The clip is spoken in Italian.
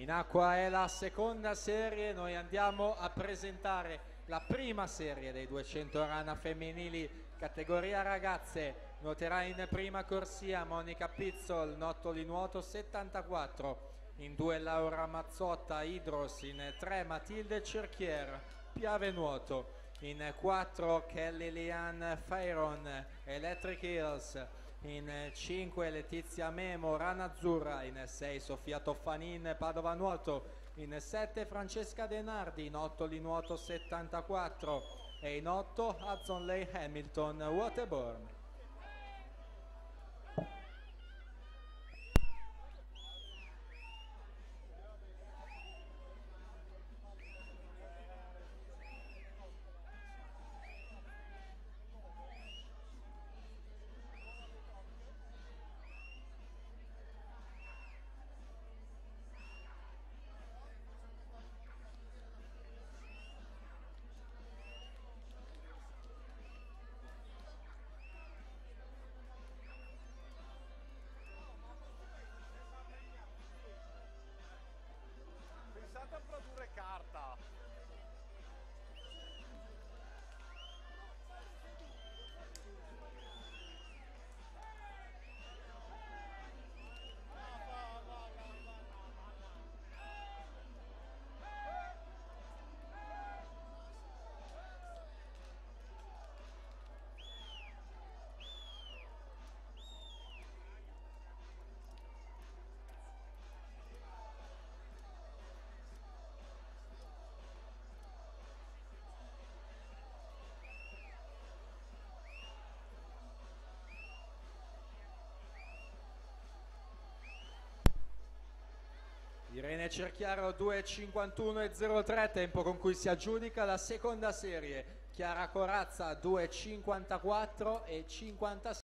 In acqua è la seconda serie, noi andiamo a presentare la prima serie dei 200 rana femminili categoria ragazze. Nuoterà in prima corsia Monica Pizzol, nottoli nuoto 74, in 2 Laura Mazzotta Idros, in 3 Matilde Cerchier Piave nuoto, in 4 Kelly Lian Fairon Electric Hills, in 5 Letizia Memo Rana Azzurra, in 6 Sofia Toffanin Padova nuoto, in 7 Francesca Denardi nottoli nuoto 74 e in 8 Hudson Lay Hamilton Waterborne. Pensate a produrre carta. Irene Cerchiaro 2.51.03, tempo con cui si aggiudica la seconda serie. Chiara Corazza 2.54.56.